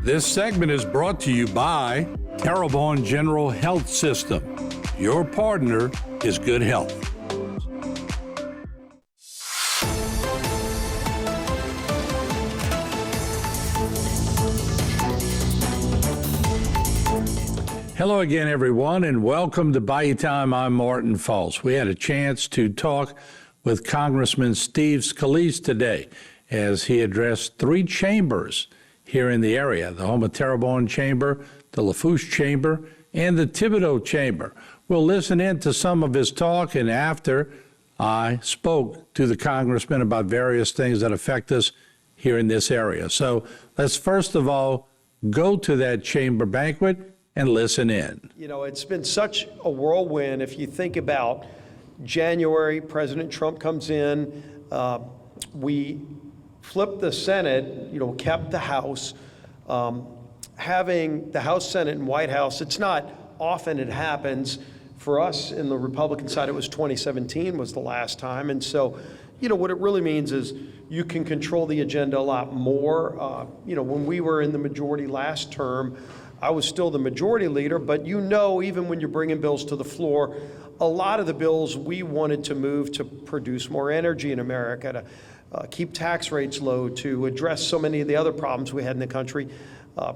This segment is brought to you by Terrebonne General Health System. Your partner is good health. Hello again, everyone, and welcome to Bayou Time. I'm Martin Falls. We had a chance to talk with Congressman Steve Scalise today as he addressed three chambers here in the area, the Houma Terrebonne Chamber, the Lafourche Chamber, and the Thibodaux Chamber. We'll listen in to some of his talk, and after I spoke to the congressman about various things that affect us here in this area. So let's first of all go to that chamber banquet and listen in. You know, it's been such a whirlwind. If you think about January, President Trump comes in, we flipped the Senate, kept the House. Having the House, Senate, and White House, it's not often it happens. For us in the Republican side, it was 2017 was the last time. And so, what it really means is you can control the agenda a lot more. When we were in the majority last term, I was still the majority leader, but even when you're bringing bills to the floor, a lot of the bills we wanted to move to produce more energy in America, to keep tax rates low, to address so many of the other problems we had in the country.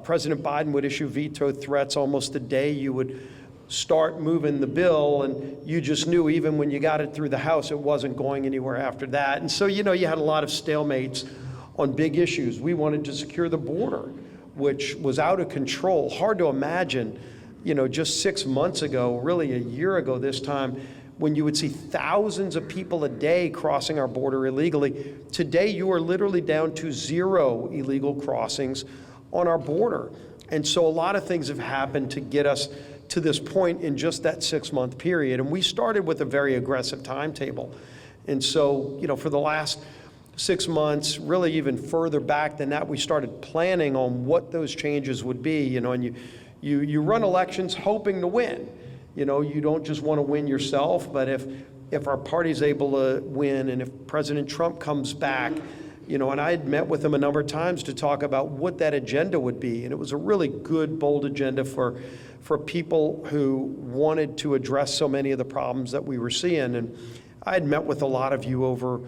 President Biden would issue veto threats almost the day you would start moving the bill, and you just knew even when you got it through the House, it wasn't going anywhere after that. And so, you had a lot of stalemates on big issues. We wanted to secure the border, which was out of control. Hard to imagine, just 6 months ago, really a year ago this time, when you would see thousands of people a day crossing our border illegally. Today, you are literally down to 0 illegal crossings on our border. And so a lot of things have happened to get us to this point in just that 6-month period. And we started with a very aggressive timetable. And so, for the last 6 months, really even further back than that, we started planning on what those changes would be, and you run elections hoping to win. You don't just want to win yourself, but if our party's able to win, and if President Trump comes back, and I had met with him a number of times to talk about what that agenda would be, and it was a really good, bold agenda for people who wanted to address so many of the problems that we were seeing. And I had met with a lot of you over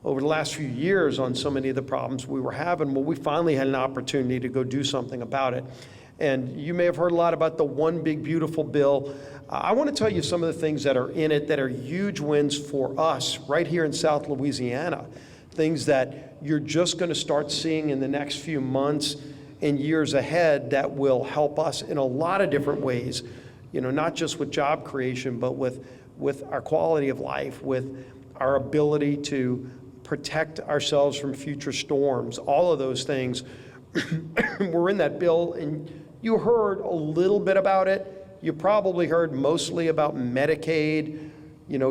the last few years on so many of the problems we were having. Well, we finally had an opportunity to go do something about it. And you may have heard a lot about the One Big Beautiful Bill. I want to tell you some of the things that are in it that are huge wins for us right here in South Louisiana, things that you're just going to start seeing in the next few months and years ahead that will help us in a lot of different ways, not just with job creation, but with our quality of life, with our ability to protect ourselves from future storms. All of those things were in that bill, and you heard a little bit about it. You probably heard mostly about Medicaid,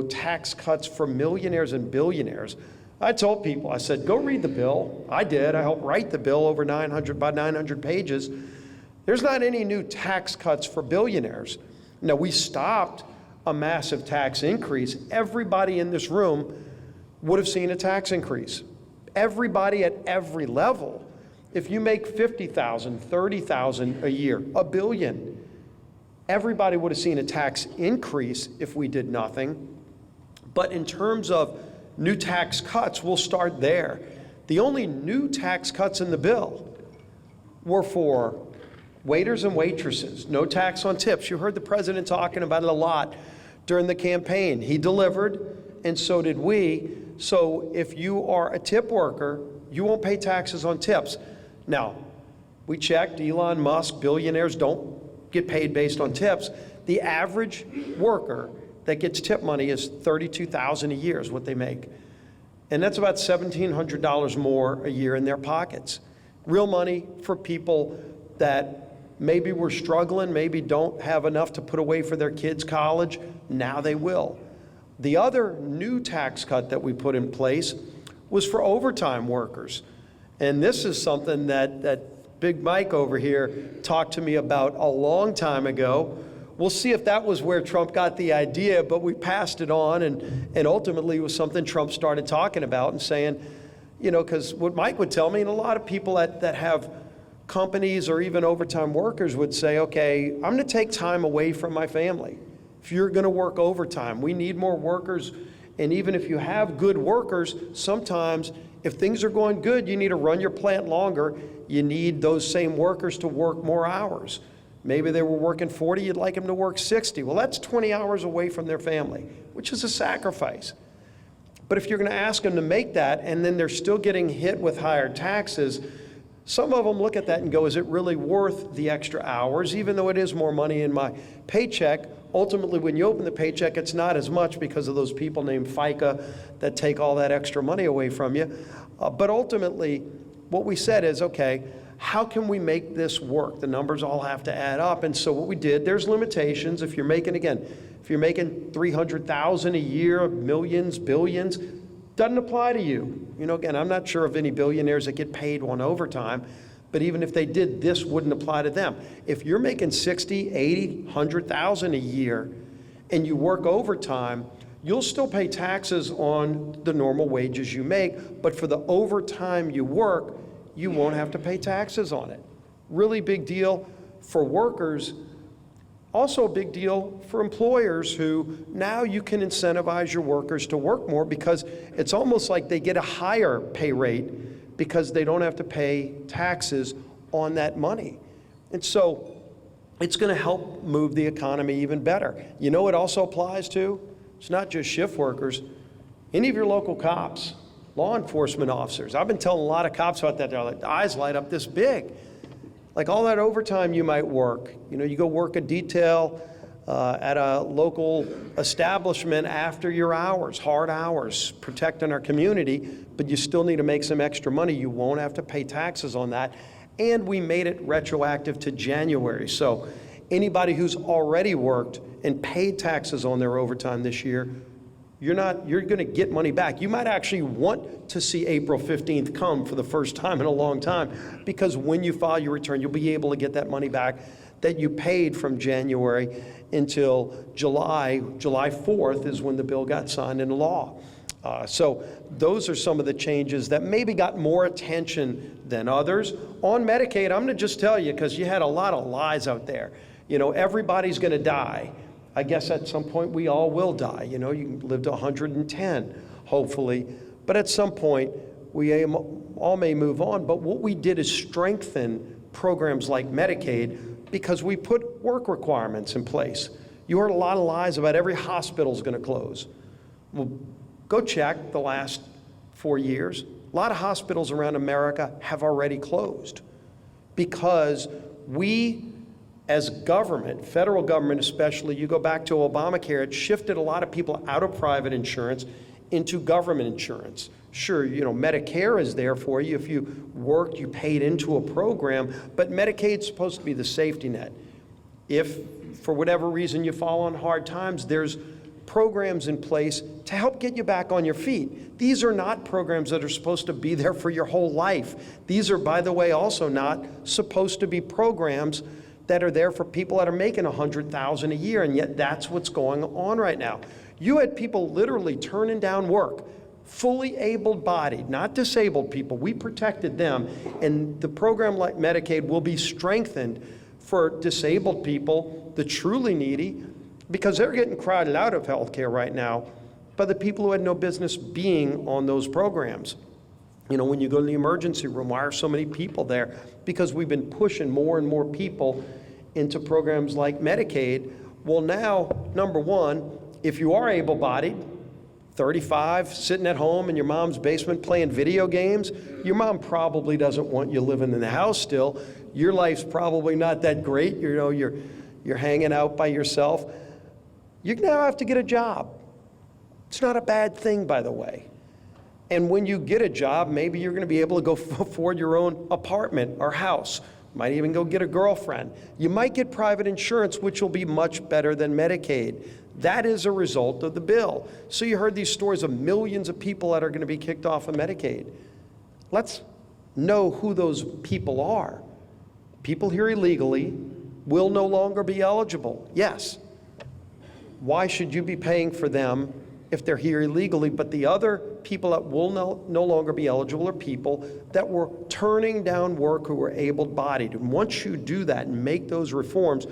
tax cuts for millionaires and billionaires. I told people, I said, go read the bill. I did. I helped write the bill over 900 pages. There's not any new tax cuts for billionaires. Now, we stopped a massive tax increase. Everybody in this room would have seen a tax increase. Everybody at every level. If you make $50,000, $30,000 a year, $1 billion, everybody would have seen a tax increase if we did nothing. But in terms of new tax cuts, we'll start there. The only new tax cuts in the bill were for waiters and waitresses. No tax on tips. You heard the president talking about it a lot during the campaign. He delivered, and so did we. So if you are a tip worker, you won't pay taxes on tips. Now, we checked, Elon Musk, billionaires don't get paid based on tips. The average worker that gets tip money is $32,000 a year is what they make. And that's about $1,700 more a year in their pockets. Real money for people that maybe were struggling, maybe don't have enough to put away for their kids' college. Now they will. The other new tax cut that we put in place was for overtime workers. And this is something that Big Mike over here talked to me about a long time ago. We'll see if that was where Trump got the idea, but we passed it on, and ultimately it was something Trump started talking about and saying, because what Mike would tell me, and a lot of people that have companies or even overtime workers would say, okay, I'm going to take time away from my family. If you're going to work overtime, we need more workers. And even if you have good workers, sometimes if things are going good, you need to run your plant longer. You need those same workers to work more hours. Maybe they were working 40, you'd like them to work 60. Well, that's 20 hours away from their family, which is a sacrifice. But if you're going to ask them to make that and then they're still getting hit with higher taxes, some of them look at that and go, is it really worth the extra hours? Even though it is more money in my paycheck, ultimately when you open the paycheck, it's not as much because of those people named FICA that take all that extra money away from you. But ultimately, what we said is, okay, how can we make this work? The numbers all have to add up. And so what we did, there's limitations. If you're making, again, if you're making $300,000 a year, millions, billions, doesn't apply to you. You know, again, I'm not sure of any billionaires that get paid on overtime, but even if they did, this wouldn't apply to them. If you're making 60, 80, 100,000 a year and you work overtime, you'll still pay taxes on the normal wages you make, but for the overtime you work, you won't have to pay taxes on it. Really big deal for workers. Also a big deal for employers who now you can incentivize your workers to work more because it's almost like they get a higher pay rate because they don't have to pay taxes on that money. And so it's going to help move the economy even better. You know what also applies to? It's not just shift workers. Any of your local cops, law enforcement officers. I've been telling a lot of cops about that. They're like, the eyes light up this big. Like all that overtime you might work. You know, you go work a detail at a local establishment after your hours, hard hours, protecting our community, but you still need to make some extra money. You won't have to pay taxes on that. And we made it retroactive to January. So anybody who's already worked and paid taxes on their overtime this year, you're going to get money back. You might actually want to see April 15th come for the first time in a long time, because when you file your return, you'll be able to get that money back that you paid from January until July. July 4th is when the bill got signed into law. So those are some of the changes that maybe got more attention than others. On Medicaid, I'm going to just tell you, because you had a lot of lies out there. You know, everybody's going to die. I guess at some point we all will die. You know, you can live to 110, hopefully. But at some point, we all may move on. But what we did is strengthen programs like Medicaid because we put work requirements in place. You heard a lot of lies about every hospital's going to close. Well, go check the last 4 years. A lot of hospitals around America have already closed because we, as government, federal government especially, you go back to Obamacare, it shifted a lot of people out of private insurance into government insurance. Sure, you know, Medicare is there for you. If you worked, you paid into a program, but Medicaid's supposed to be the safety net. If, for whatever reason, you fall on hard times, there's programs in place to help get you back on your feet. These are not programs that are supposed to be there for your whole life. These are, by the way, also not supposed to be programs that are there for people that are making $100,000 a year, and yet that's what's going on right now. You had people literally turning down work, fully able-bodied, not disabled people. We protected them, and the program like Medicaid will be strengthened for disabled people, the truly needy, because they're getting crowded out of healthcare right now by the people who had no business being on those programs. You know, when you go to the emergency room, why are so many people there? Because we've been pushing more and more people into programs like Medicaid. Well, now, number one, if you are able-bodied, 35, sitting at home in your mom's basement playing video games, your mom probably doesn't want you living in the house still. Your life's probably not that great. You know, you're hanging out by yourself. You now have to get a job. It's not a bad thing, by the way. And when you get a job, maybe you're going to be able to go afford your own apartment or house. Might even go get a girlfriend. You might get private insurance, which will be much better than Medicaid. That is a result of the bill. So you heard these stories of millions of people that are going to be kicked off of Medicaid. Let's know who those people are. People here illegally will no longer be eligible. Yes. Why should you be paying for them if they're here illegally, but the other people that will no longer be eligible are people that were turning down work who were able-bodied. And once you do that and make those reforms,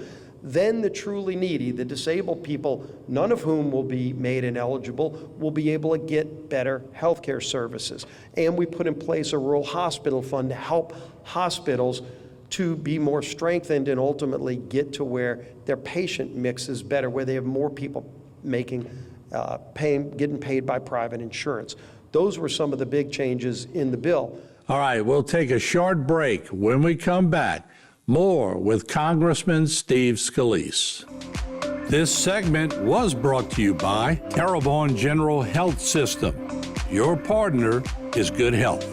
then the truly needy, the disabled people, none of whom will be made ineligible, will be able to get better health care services. And we put in place a rural hospital fund to help hospitals to be more strengthened and ultimately get to where their patient mix is better, where they have more people getting paid by private insurance. Those were some of the big changes in the bill. All right, we'll take a short break. When we come back, more with Congressman Steve Scalise. This segment was brought to you by Terrebonne General Health System. Your partner is good health.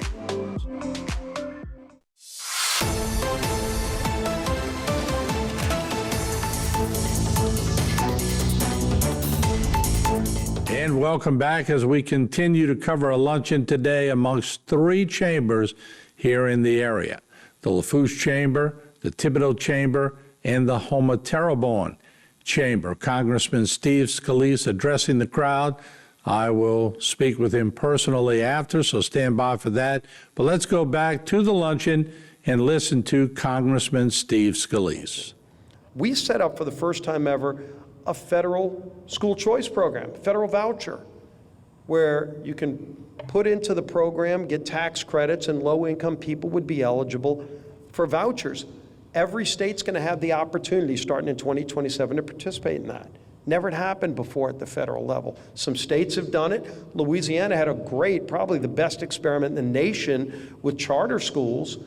And welcome back as we continue to cover a luncheon today amongst three chambers here in the area: the Lafourche Chamber, the Thibodaux Chamber, and the Houma Terrebonne Chamber. Congressman Steve Scalise addressing the crowd. I will speak with him personally after, so stand by for that. But let's go back to the luncheon and listen to Congressman Steve Scalise. We set up for the first time ever a federal school choice program, federal voucher, where you can put into the program, get tax credits, and low-income people would be eligible for vouchers. Every state's going to have the opportunity starting in 2027 to participate in that. Never had happened before at the federal level. Some states have done it. Louisiana had a great, probably the best experiment in the nation with charter schools,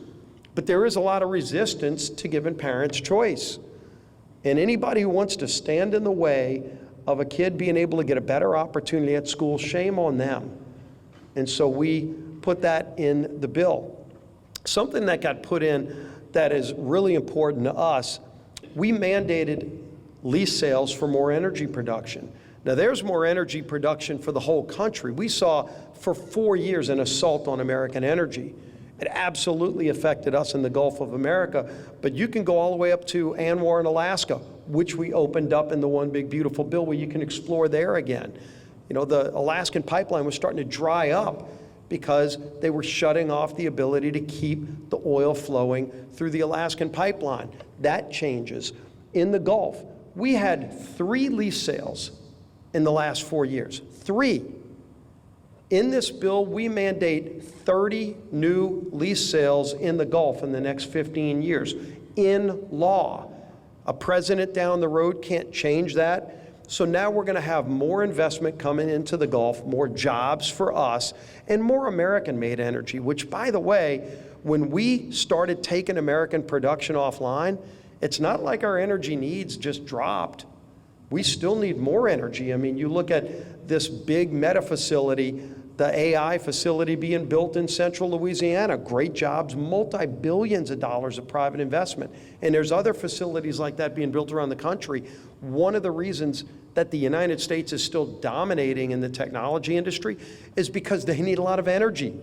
but there is a lot of resistance to giving parents choice. And anybody who wants to stand in the way of a kid being able to get a better opportunity at school, shame on them. And so we put that in the bill. Something that got put in that is really important to us, we mandated lease sales for more energy production. Now, there's more energy production for the whole country. We saw for 4 years an assault on American energy. It absolutely affected us in the Gulf of America, but you can go all the way up to Anwar in Alaska, which we opened up in the One Big Beautiful Bill, where you can explore there again. You know, the Alaskan pipeline was starting to dry up because they were shutting off the ability to keep the oil flowing through the Alaskan pipeline. That changes. In the Gulf, we had 3 lease sales in the last 4 years. 3. In this bill, we mandate 30 new lease sales in the Gulf in the next 15 years, in law. A president down the road can't change that. So now we're going to have more investment coming into the Gulf, more jobs for us, and more American-made energy, which, by the way, when we started taking American production offline, it's not like our energy needs just dropped. We still need more energy. I mean, you look at this big Meta facility, the AI facility being built in central Louisiana, great jobs, multi-billions of dollars of private investment. And there's other facilities like that being built around the country. One of the reasons that the United States is still dominating in the technology industry is because they need a lot of energy.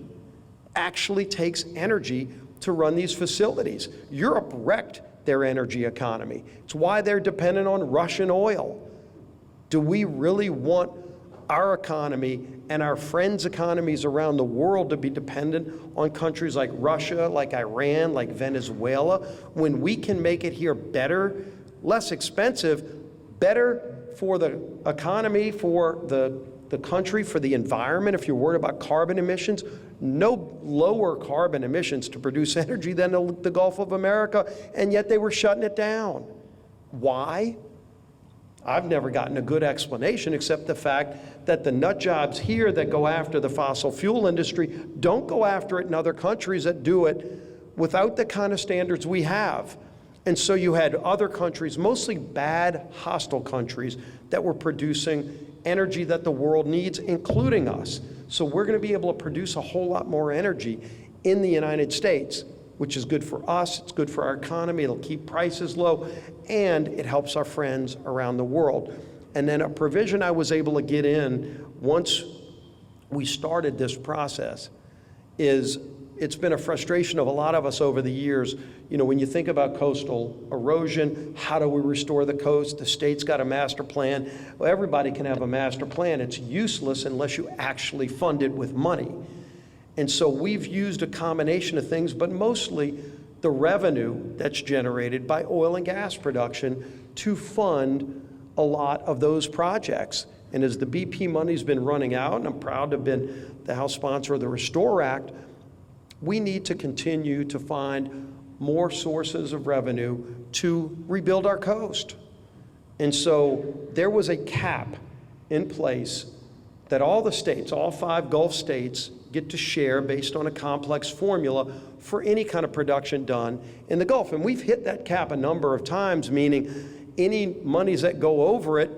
Actually takes energy to run these facilities. Europe wrecked their energy economy. It's why they're dependent on Russian oil. Do we really want our economy and our friends' economies around the world to be dependent on countries like Russia, like Iran, like Venezuela, when we can make it here better, less expensive, better for the economy, for the country, for the environment? If you're worried about carbon emissions, no lower carbon emissions to produce energy than the Gulf of America, and yet they were shutting it down. Why? I've never gotten a good explanation, except the fact that the nut jobs here that go after the fossil fuel industry don't go after it in other countries that do it without the kind of standards we have. And so you had other countries, mostly bad, hostile countries, that were producing energy that the world needs, including us. So we're going to be able to produce a whole lot more energy in the United States, which is good for us, it's good for our economy, it'll keep prices low, and it helps our friends around the world. And then a provision I was able to get in once we started this process is, it's been a frustration of a lot of us over the years. You know, when you think about coastal erosion, how do we restore the coast? The state's got a master plan. Well, everybody can have a master plan. It's useless unless you actually fund it with money. And so we've used a combination of things, but mostly the revenue that's generated by oil and gas production to fund a lot of those projects. And as the BP money's been running out, and I'm proud to have been the House sponsor of the Restore Act, we need to continue to find more sources of revenue to rebuild our coast. And so there was a cap in place that all the states, all 5 Gulf states, get to share based on a complex formula for any kind of production done in the Gulf. And we've hit that cap a number of times, meaning any monies that go over it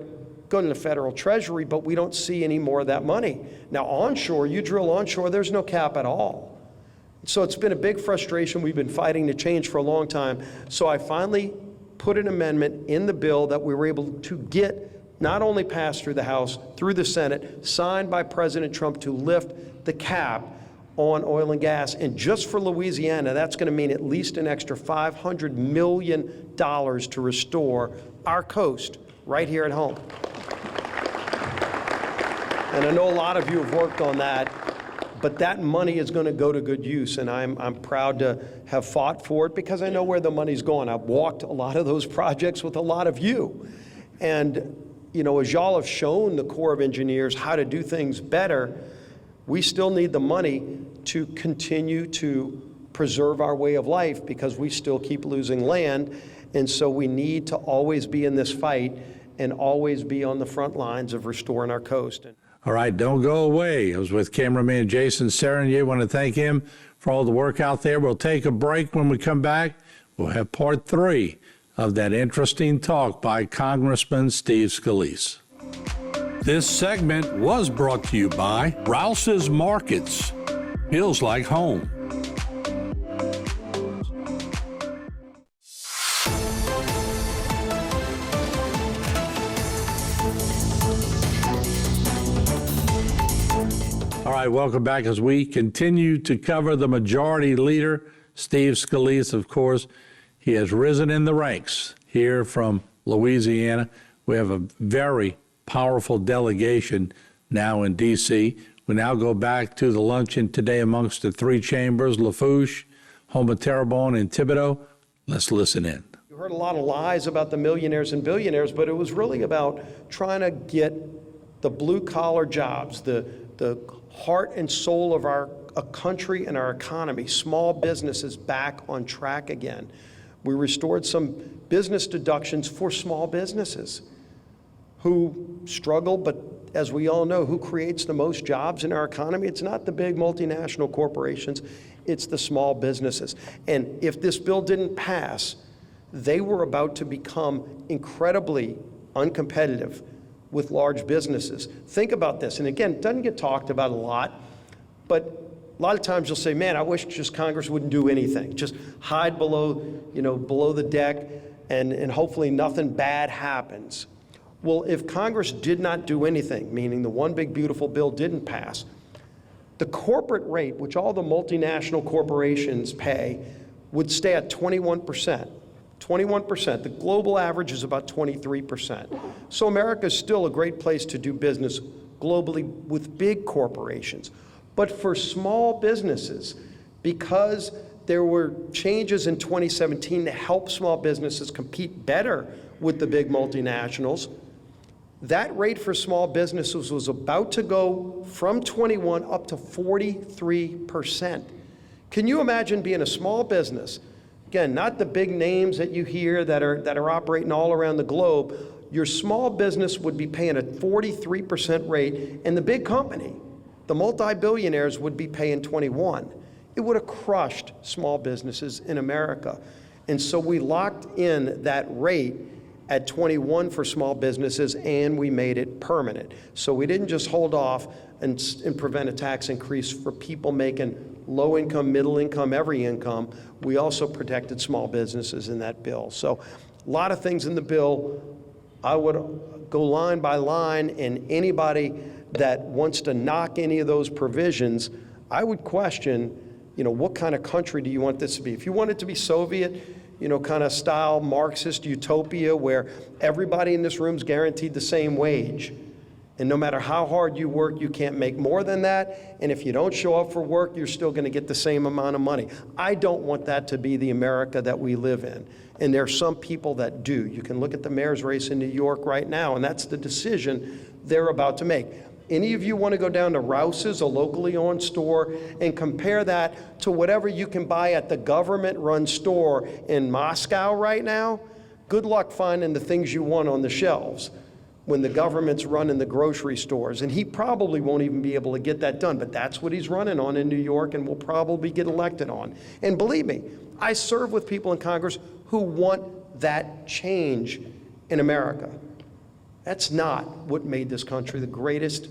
go to the federal treasury, but we don't see any more of that money. Now onshore, you drill onshore, there's no cap at all. So it's been a big frustration. We've been fighting to change for a long time. So I finally put an amendment in the bill that we were able to get not only passed through the House, through the Senate, signed by President Trump to lift the cap on oil and gas. And just for Louisiana, that's going to mean at least an extra $500 million to restore our coast right here at home. And I know a lot of you have worked on that. But that money is going to go to good use, and I'm proud to have fought for it because I know where the money's going. I've walked a lot of those projects with a lot of you. And, you know, as y'all have shown the Corps of Engineers how to do things better, we still need the money to continue to preserve our way of life because we still keep losing land. And so we need to always be in this fight and always be on the front lines of restoring our coast. All right, don't go away. I was with cameraman Jason Serenier. I want to thank him for all the work out there. We'll take a break. When we come back, we'll have part 3 of that interesting talk by Congressman Steve Scalise. This segment was brought to you by Rouse's Markets. Feels like home. All right, welcome back as we continue to cover the majority leader, Steve Scalise. Of course, he has risen in the ranks here from Louisiana. We have a very powerful delegation now in D.C. We now go back to the luncheon today amongst the 3 chambers, Lafourche, Houma, Terrebonne, and Thibodaux. Let's listen in. You heard a lot of lies about the millionaires and billionaires, but it was really about trying to get the blue-collar jobs, the heart and soul of our country and our economy, small businesses back on track again. We restored some business deductions for small businesses who struggle, but as we all know, who creates the most jobs in our economy? It's not the big multinational corporations, it's the small businesses. And if this bill didn't pass, they were about to become incredibly uncompetitive with large businesses. Think about this, and again, it doesn't get talked about a lot, but a lot of times you'll say, man, I wish just Congress wouldn't do anything. Just hide below the deck and hopefully nothing bad happens. Well, if Congress did not do anything, meaning the one big beautiful bill didn't pass, the corporate rate, which all the multinational corporations pay, would stay at 21%. 21%. The global average is about 23%. So America is still a great place to do business globally with big corporations. But for small businesses, because there were changes in 2017 to help small businesses compete better with the big multinationals, that rate for small businesses was about to go from 21 up to 43%. Can you imagine being a small business? Again, not the big names that you hear that are operating all around the globe. Your small business would be paying a 43% rate, and the big company, the multi-billionaires, would be paying 21. It would have crushed small businesses in America. And so we locked in that rate at 21 for small businesses, and we made it permanent. So we didn't just hold off and prevent a tax increase for people making low income, middle income, every income. We also protected small businesses in that bill. So a lot of things in the bill. I would go line by line, and anybody that wants to knock any of those provisions, I would question what kind of country do you want this to be? If you want it to be Soviet, kind of style Marxist utopia where everybody in this room is guaranteed the same wage, and no matter how hard you work, you can't make more than that, and if you don't show up for work, you're still going to get the same amount of money. I don't want that to be the America that we live in, and there are some people that do. You can look at the mayor's race in New York right now, and that's the decision they're about to make. Any of you want to go down to Rouse's, a locally owned store, and compare that to whatever you can buy at the government-run store in Moscow right now? Good luck finding the things you want on the shelves when the government's running the grocery stores. And he probably won't even be able to get that done, but that's what he's running on in New York and will probably get elected on. And believe me, I serve with people in Congress who want that change in America. That's not what made this country the greatest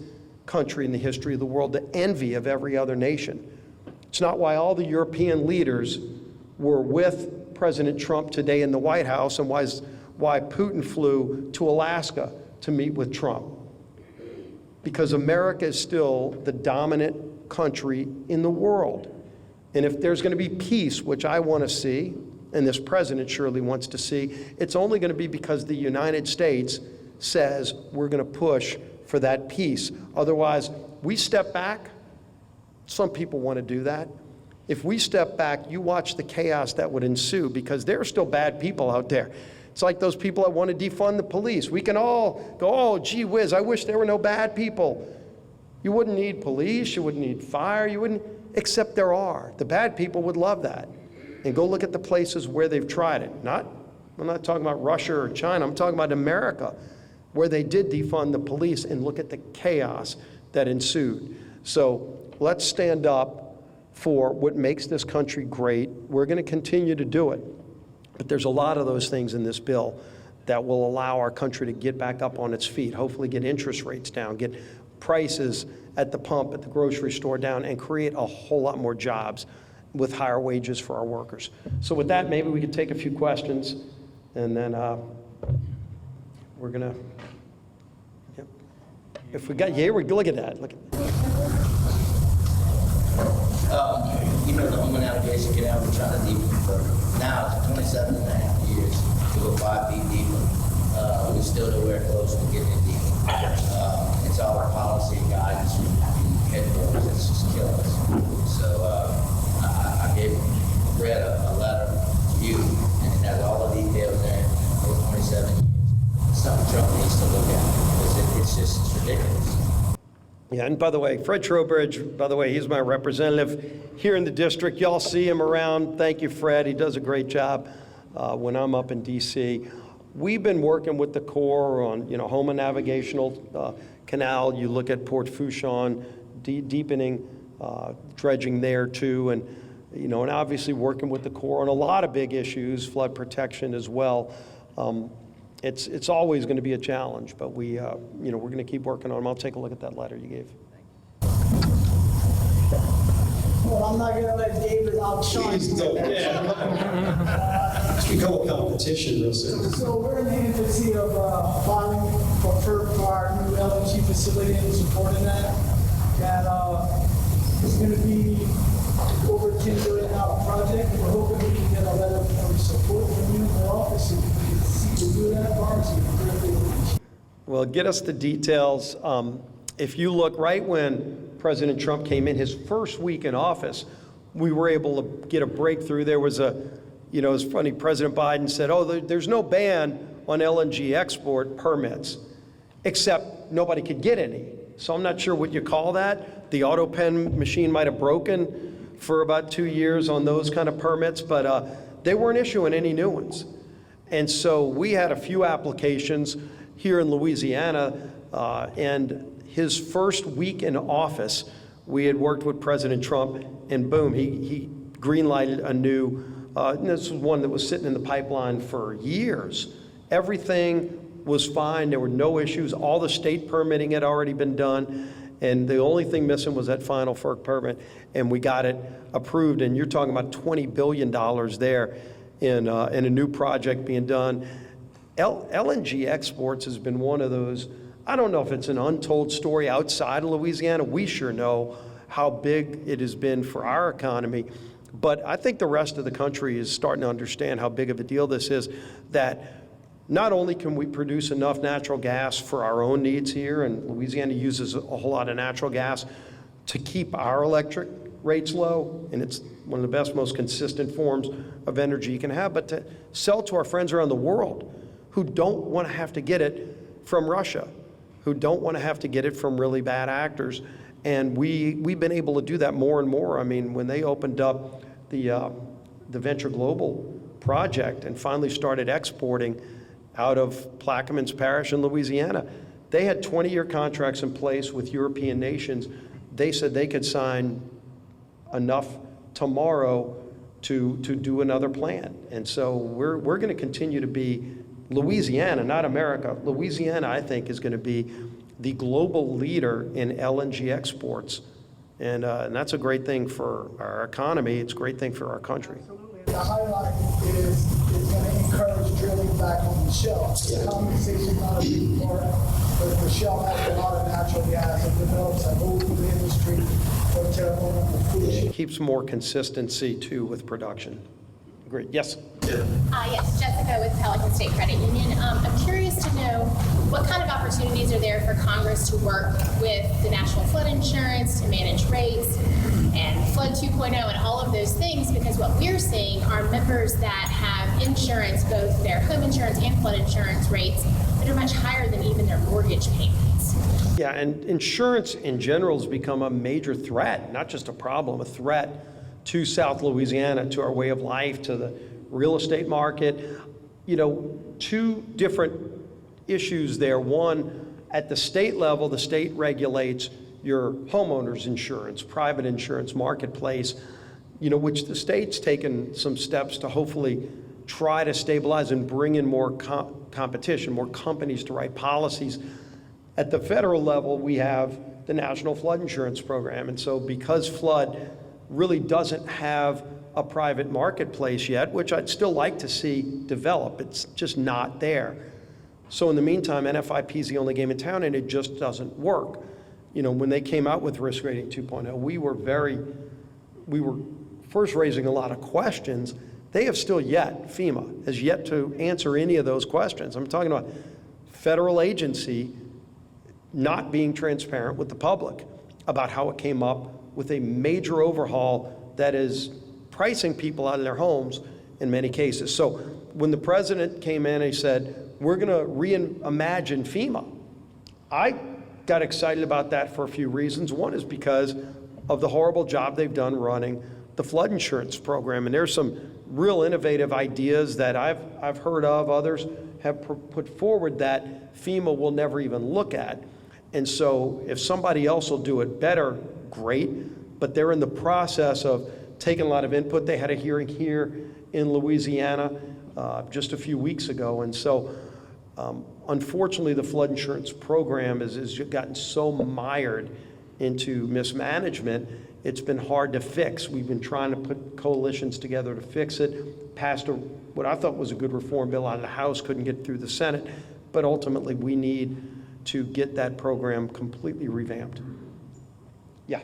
country in the history of the world, the envy of every other nation. It's not why all the European leaders were with President Trump today in the White House, and why Putin flew to Alaska to meet with Trump. Because America is still the dominant country in the world. And if there's going to be peace, which I want to see, and this president surely wants to see, it's only going to be because the United States says we're going to push for that peace. Otherwise, we step back. Some people want to do that. If we step back, you watch the chaos that would ensue, because there are still bad people out there. It's like those people that want to defund the police. We can all go, oh, gee whiz, I wish there were no bad people. You wouldn't need police, you wouldn't need fire, you wouldn't, except there are. The bad people would love that. And go look at the places where they've tried it. I'm not talking about Russia or China, I'm talking about America, where they did defund the police, and look at the chaos that ensued. So let's stand up for what makes this country great. We're going to continue to do it. But there's a lot of those things in this bill that will allow our country to get back up on its feet, hopefully get interest rates down, get prices at the pump, at the grocery store down, and create a whole lot more jobs with higher wages for our workers. So with that, maybe we could take a few questions, and then we're going to, yep. If we got, look at that. Look at The Houma navigation canal, we're trying to deepen for now it's 27 and a half years to go 5 feet deeper. We're still nowhere close to getting it deeper. It's all our policy and guidance from headquarters that's just killing us. So I gave Brett a letter to you, and it has all the details there for 27 years. It's something Trump needs to look at, because it's ridiculous. Yeah, and by the way, Fred Trowbridge, by the way, he's my representative here in the district. Y'all see him around. Thank you, Fred. He does a great job when I'm up in D.C. We've been working with the Corps on, Houma Navigational Canal. You look at Port Fourchon, deepening, dredging there too, and and obviously working with the Corps on a lot of big issues, flood protection as well. It's always going to be a challenge, but we're going to keep working on them. I'll take a look at that letter you gave. Well, I'm not going to let David outshine. Please don't. It's become a competition real soon. So we're in the infancy of filing for FERC for our new LNG facility and supporting that. And it's going to be over a $10 billion project. And we're hoping we can get a letter of support from you in the office if we can see to do that for us. Well, get us the details. If you look right when President Trump came in his first week in office, we were able to get a breakthrough. There was it was funny, President Biden said, there's no ban on LNG export permits, except nobody could get any. So I'm not sure what you call that. The auto pen machine might have broken for about 2 years on those kind of permits, but they weren't issuing any new ones. And so we had a few applications here in Louisiana, and his first week in office, we had worked with President Trump, and boom, he green-lighted a new, this was one that was sitting in the pipeline for years. Everything was fine, there were no issues, all the state permitting had already been done, and the only thing missing was that final FERC permit, and we got it approved, and you're talking about $20 billion there in a new project being done. LNG exports has been one of those, I don't know if it's an untold story outside of Louisiana. We sure know how big it has been for our economy. But I think the rest of the country is starting to understand how big of a deal this is, that not only can we produce enough natural gas for our own needs here, and Louisiana uses a whole lot of natural gas to keep our electric rates low, and it's one of the best, most consistent forms of energy you can have, but to sell to our friends around the world who don't want to have to get it from Russia, who don't want to have to get it from really bad actors. And we've been able to do that more and more. I mean, when they opened up the Venture Global project and finally started exporting out of Plaquemines Parish in Louisiana, they had 20-year contracts in place with European nations. They said they could sign enough tomorrow to do another plant. And so we're going to continue to be Louisiana, not America. Louisiana, I think, is going to be the global leader in LNG exports. And that's a great thing for our economy. It's a great thing for our country. The highlight is going to encourage drilling back on the shelf. The compensation not a big part, but the shelf has a lot of natural gas and develops a whole new industry for terrible fish. It keeps more consistency, too, with production. Great. Yes? Yes, Jessica with Pelican State Credit Union. I'm curious to know what kind of opportunities are there for Congress to work with the National Flood Insurance to manage rates and Flood 2.0 and all of those things, because what we're seeing are members that have insurance, both their home insurance and flood insurance rates, that are much higher than even their mortgage payments. Yeah, and insurance in general has become a major threat, not just a problem, a threat to South Louisiana, to our way of life, to the real estate market. You know, two different issues there. One, at the state level, the state regulates your homeowner's insurance, private insurance marketplace, you know, which the state's taken some steps to hopefully try to stabilize and bring in more competition, more companies to write policies. At the federal level, we have the National Flood Insurance Program. And so because flood really doesn't have a private marketplace yet, which I'd still like to see develop, it's just not there. So in the meantime, NFIP is the only game in town, and it just doesn't work. You know, when they came out with Risk Rating 2.0, we were first raising a lot of questions. They have still yet, FEMA has yet to answer any of those questions. I'm talking about federal agency not being transparent with the public about how it came up with a major overhaul that is pricing people out of their homes in many cases. So when the president came in and he said, we're going to reimagine FEMA, I got excited about that for a few reasons. One is because of the horrible job they've done running the flood insurance program. And there's some real innovative ideas that I've heard of, others have put forward that FEMA will never even look at. And so if somebody else will do it better, great, but they're in the process of taking a lot of input. They had a hearing here in Louisiana just a few weeks ago. And so unfortunately, the flood insurance program has gotten so mired into mismanagement, it's been hard to fix. We've been trying to put coalitions together to fix it. Passed what I thought was a good reform bill out of the House, couldn't get through the Senate, but ultimately we need to get that program completely revamped. Yeah.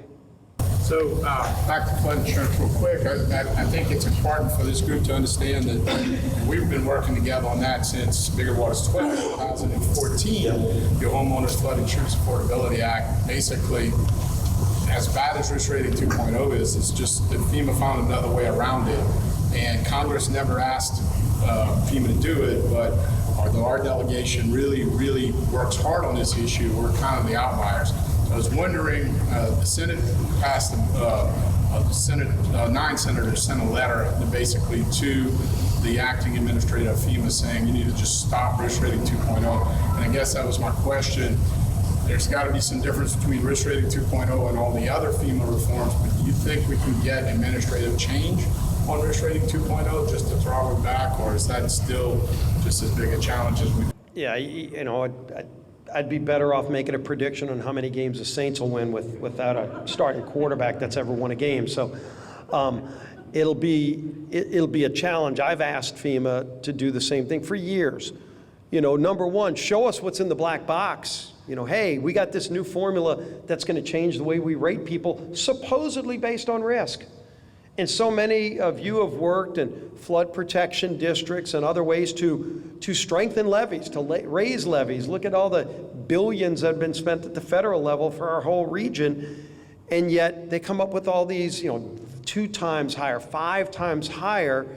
So back to flood insurance real quick. I think it's important for this group to understand that we've been working together on that since Bigger Waters 2014. Your Homeowners Flood Insurance Affordability Act, basically, as bad as Risk Rating 2.0 is, it's just that FEMA found another way around it. And Congress never asked FEMA to do it, but although our delegation really works hard on this issue, we're kind of the outliers. I was wondering, the Senate passed, the Senate, 9 senators sent a letter basically to the acting administrator of FEMA saying you need to just stop Risk Rating 2.0. And I guess that was my question. There's got to be some difference between Risk Rating 2.0 and all the other FEMA reforms, but do you think we can get administrative change on Risk Rating 2.0 just to throttle it back, or is that still just as big a challenge as we? Yeah, you know, I'd be better off making a prediction on how many games the Saints will win without a starting quarterback that's ever won a game. So it'll be a challenge. I've asked FEMA to do the same thing for years. You know, number one, show us what's in the black box. Hey, we got this new formula that's going to change the way we rate people, supposedly based on risk. And so many of you have worked in flood protection districts and other ways to strengthen levees, to raise levees. Look at all the billions that have been spent at the federal level for our whole region. And yet they come up with all these, 2 times higher, 5 times higher,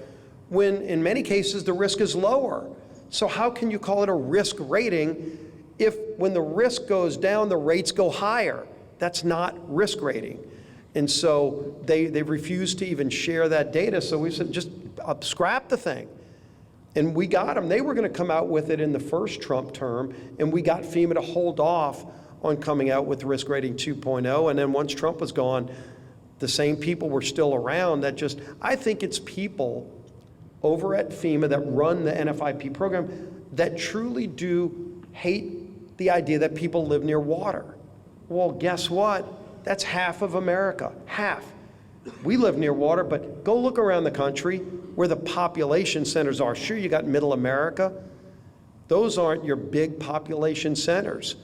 when in many cases the risk is lower. So how can you call it a risk rating if when the risk goes down, the rates go higher? That's not risk rating. And so they refused to even share that data. So we said, just scrap the thing. And we got them. They were going to come out with it in the first Trump term, and we got FEMA to hold off on coming out with risk rating 2.0. And then once Trump was gone, the same people were still around that just, I think it's people over at FEMA that run the NFIP program that truly do hate the idea that people live near water. Well, guess what? That's half of America, half. We live near water, but go look around the country where the population centers are. Sure, you got middle America. Those aren't your big population centers.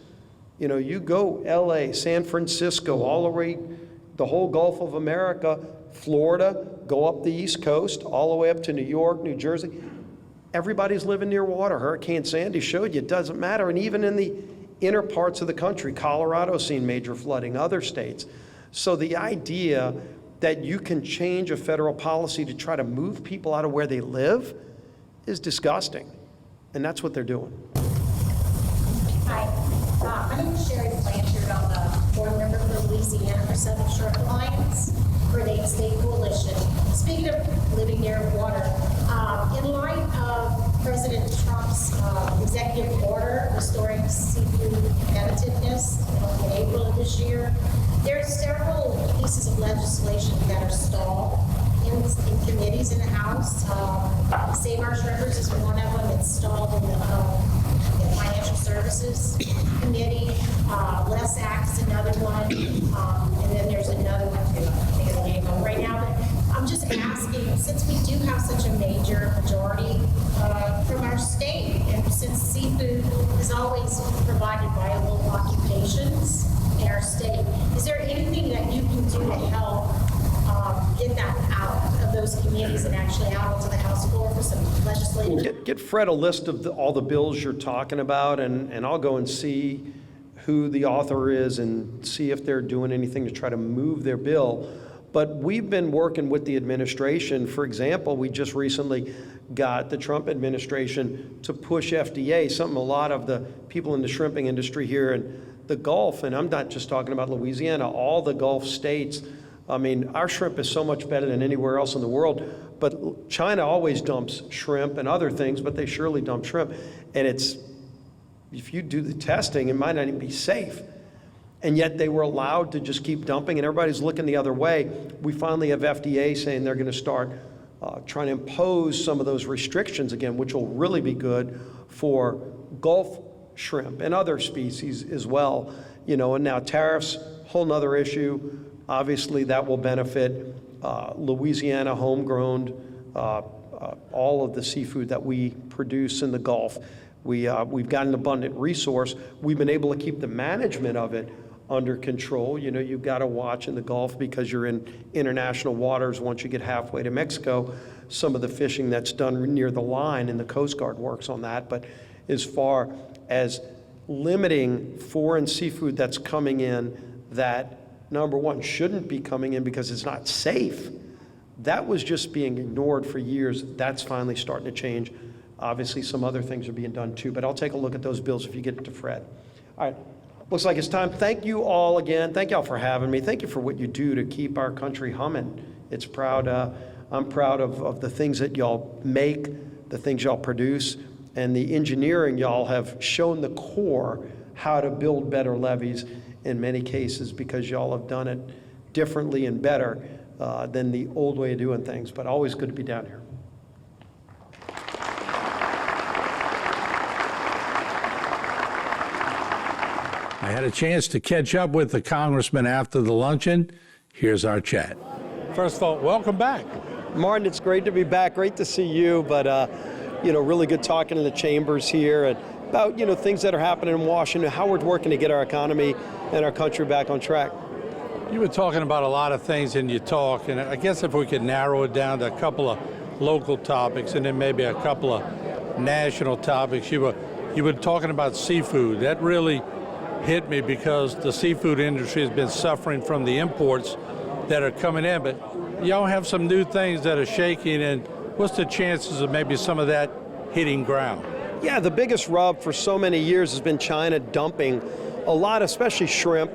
You go LA, San Francisco, all the way, the whole Gulf of America, Florida, go up the East Coast, all the way up to New York, New Jersey. Everybody's living near water. Hurricane Sandy showed you it doesn't matter. And even in the inner parts of the country, Colorado's seen major flooding, other states. So the idea that you can change a federal policy to try to move people out of where they live is disgusting. And that's what they're doing. Hi, my name is Sherry Blanchard. I'm a board member for Louisiana for Southern Shore Alliance for the State Coalition. Speaking of living near water, in light of President Trump's executive order restoring seafood competitiveness in April of this year, there are several pieces of legislation that are stalled in committees in the House. Save Our Shrimpers is one of them. It's stalled in the Financial Services Committee. Less Act is another one. And then there's another one too. I can't think of the name of it right now. But I'm just asking, since we do have such a major majority from our state, and since seafood has always provided viable occupations in our state, is there anything that you can do to help get that out of those committees and actually out onto the House floor for some legislative? Get Fred a list of all the bills you're talking about, and I'll go and see who the author is and see if they're doing anything to try to move their bill. But we've been working with the administration. For example, we just recently got the Trump administration to push FDA, something a lot of the people in the shrimping industry here in the Gulf, and I'm not just talking about Louisiana, all the Gulf states. I mean, our shrimp is so much better than anywhere else in the world, but China always dumps shrimp and other things, but they surely dump shrimp. And if you do the testing, it might not even be safe. And yet they were allowed to just keep dumping, and everybody's looking the other way. We finally have FDA saying they're going to start trying to impose some of those restrictions again, which will really be good for Gulf shrimp and other species as well. And now tariffs, whole nother issue. Obviously, that will benefit Louisiana homegrown, all of the seafood that we produce in the Gulf. We've got an abundant resource. We've been able to keep the management of it under control. You've got to watch in the Gulf because you're in international waters. Once you get halfway to Mexico, some of the fishing that's done near the line, and the Coast Guard works on that. But as far as limiting foreign seafood that's coming in that, number one, shouldn't be coming in because it's not safe, that was just being ignored for years. That's finally starting to change. Obviously, some other things are being done too, but I'll take a look at those bills if you get it to Fred. All right, looks like it's time. Thank you all again. Thank y'all for having me. Thank you for what you do to keep our country humming. It's proud. I'm proud of the things that y'all make, the things y'all produce, and the engineering y'all have shown the Corps how to build better levees in many cases, because y'all have done it differently and better than the old way of doing things. But always good to be down here. I had a chance to catch up with the congressman after the luncheon. Here's our chat. First of all, welcome back. Martin, it's great to be back. Great to see you, but really good talking in the chambers here. And about, things that are happening in Washington, how we're working to get our economy and our country back on track. You were talking about a lot of things in your talk, and I guess if we could narrow it down to a couple of local topics and then maybe a couple of national topics. You were talking about seafood. That really hit me because the seafood industry has been suffering from the imports that are coming in, but y'all have some new things that are shaking, and what's the chances of maybe some of that hitting ground? Yeah, the biggest rub for so many years has been China dumping a lot, especially shrimp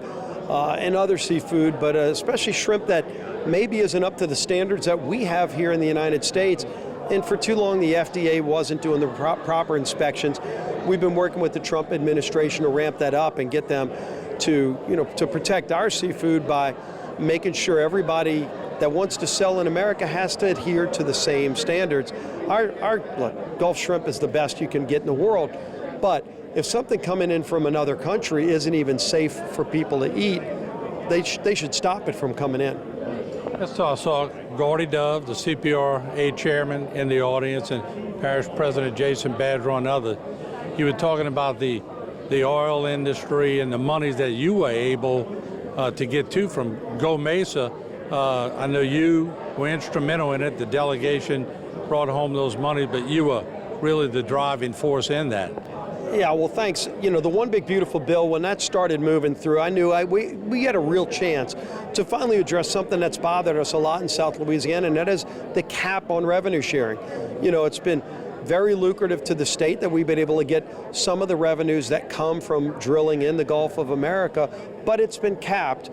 and other seafood, but especially shrimp that maybe isn't up to the standards that we have here in the United States. And for too long, the FDA wasn't doing the proper inspections. We've been working with the Trump administration to ramp that up and get them to protect our seafood by making sure everybody that wants to sell in America has to adhere to the same standards. Look, Gulf shrimp is the best you can get in the world, but if something coming in from another country isn't even safe for people to eat, they should stop it from coming in. I saw Gordy Dove, the CPRA chairman, in the audience, and Parish President Jason Badger and others. You were talking about the oil industry and the monies that you were able to get to from Go Mesa. I know you were instrumental in it. The delegation brought home those monies, but you were really the driving force in that. Yeah, well, thanks. The One Big Beautiful Bill, when that started moving through, I knew we had a real chance to finally address something that's bothered us a lot in South Louisiana, and that is the cap on revenue sharing. It's been very lucrative to the state that we've been able to get some of the revenues that come from drilling in the Gulf of America, but it's been capped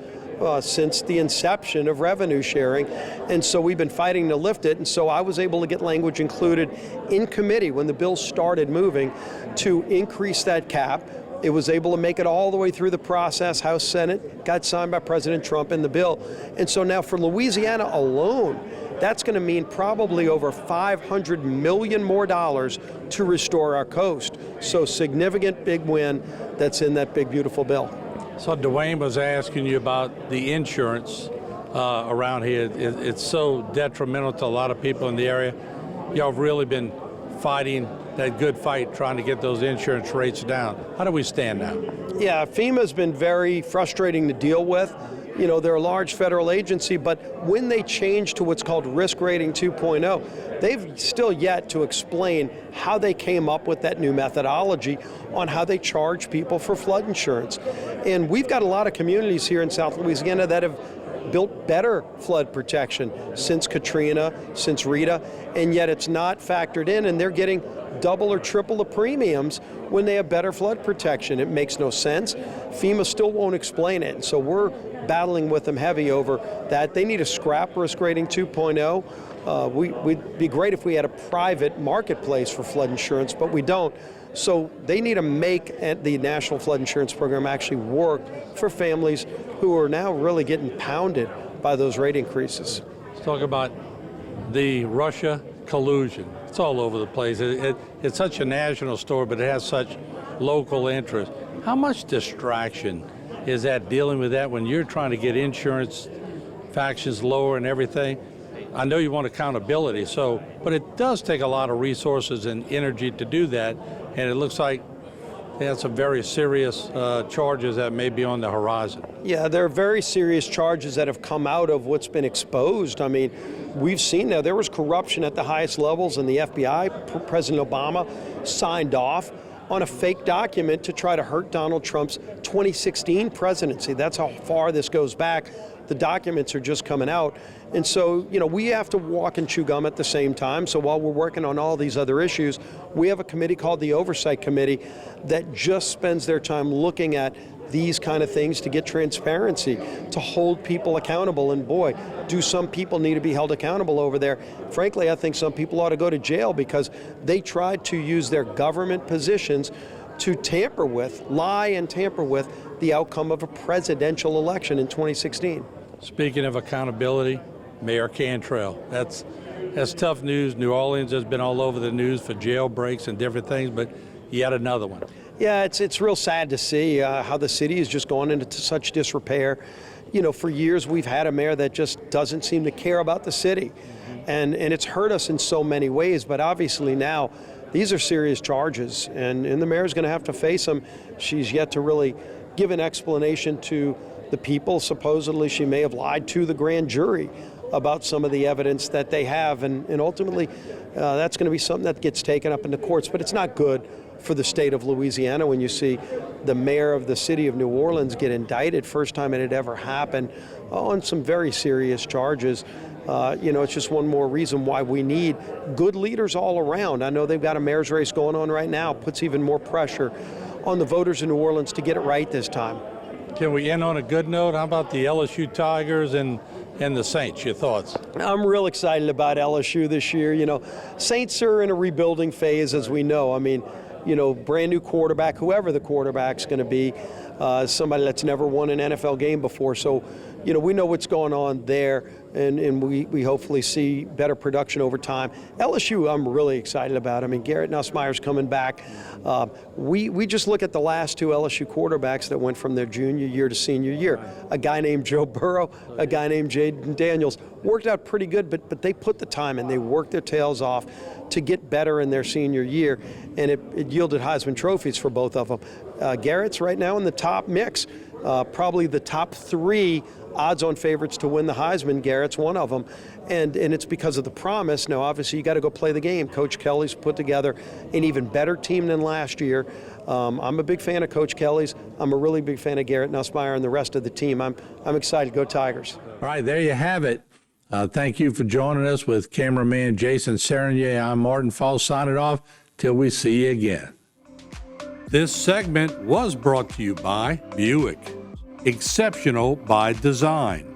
since the inception of revenue sharing, and so we've been fighting to lift it, and so I was able to get language included in committee when the bill started moving to increase that cap. It was able to make it all the way through the process, House, Senate, got signed by President Trump in the bill, and so now for Louisiana alone, that's going to mean probably over $500 million more to restore our coast. So significant big win that's in that big beautiful bill. So Dwayne was asking you about the insurance around here. It's so detrimental to a lot of people in the area. Y'all have really been fighting that good fight trying to get those insurance rates down. How do we stand now? Yeah, FEMA's been very frustrating to deal with. They're a large federal agency, but when they change to what's called Risk Rating 2.0, they've still yet to explain how they came up with that new methodology on how they charge people for flood insurance. And we've got a lot of communities here in South Louisiana that have built better flood protection since Katrina, since Rita, and yet it's not factored in, and they're getting double or triple the premiums when they have better flood protection. It makes no sense. FEMA still won't explain it, so we're battling with them heavy over that. They need to scrap Risk Rating 2.0. We'd be great if we had a private marketplace for flood insurance, but we don't. So they need to make the National Flood Insurance Program actually work for families who are now really getting pounded by those rate increases. Let's talk about the Russia collusion. It's all over the place. It's such a national story, but it has such local interest. How much distraction is that dealing with that when you're trying to get insurance factions lower and everything? I know you want accountability, but it does take a lot of resources and energy to do that, and it looks like they have some very serious charges that may be on the horizon. Yeah, there are very serious charges that have come out of what's been exposed. I mean, we've seen now there was corruption at the highest levels in the FBI. President Obama signed off on a fake document to try to hurt Donald Trump's 2016 presidency. That's how far this goes back. The documents are just coming out. And so, we have to walk and chew gum at the same time. So while we're working on all these other issues, we have a committee called the Oversight Committee that just spends their time looking at these kind of things to get transparency, to hold people accountable. And boy, do some people need to be held accountable over there. Frankly, I think some people ought to go to jail because they tried to use their government positions to lie and tamper with the outcome of a presidential election in 2016. Speaking of accountability, Mayor Cantrell, that's tough news. New Orleans has been all over the news for jailbreaks and different things, but yet another one. Yeah, it's real sad to see how the city is just going into such disrepair. For years we've had a mayor that just doesn't seem to care about the city. And it's hurt us in so many ways, but obviously now these are serious charges, and the mayor's going to have to face them. She's yet to really give an explanation to the people. Supposedly, she may have lied to the grand jury about some of the evidence that they have, and ultimately, that's going to be something that gets taken up in the courts. But it's not good for the state of Louisiana when you see the mayor of the city of New Orleans get indicted, first time it had ever happened, on some very serious charges. It's just one more reason why we need good leaders all around. I know they've got a mayor's race going on right now, puts even more pressure on the voters in New Orleans to get it right this time. Can we end on a good note? How about the LSU Tigers and the Saints? Your thoughts? I'm real excited about LSU this year. Saints are in a rebuilding phase, as we know. I mean, brand new quarterback, whoever the quarterback's going to be, somebody that's never won an NFL game before. So, we know what's going on there, and we hopefully see better production over time. LSU, I'm really excited about. I mean, Garrett Nussmeier's coming back. We just look at the last two LSU quarterbacks that went from their junior year to senior year. A guy named Joe Burrow, a guy named Jaden Daniels. Worked out pretty good, but they put the time in. They worked their tails off to get better in their senior year, and it yielded Heisman trophies for both of them. Garrett's right now in the top mix, probably the top three odds-on favorites to win the Heisman. Garrett's one of them, and it's because of the promise. Now, obviously, you got to go play the game. Coach Kelly's put together an even better team than last year. I'm a big fan of Coach Kelly's. I'm a really big fan of Garrett Nussmeier and the rest of the team. I'm excited. Go Tigers. All right, there you have it. Thank you for joining us with cameraman Jason Serenier. I'm Martin Falls, signing off till we see you again. This segment was brought to you by Buick. Exceptional by design.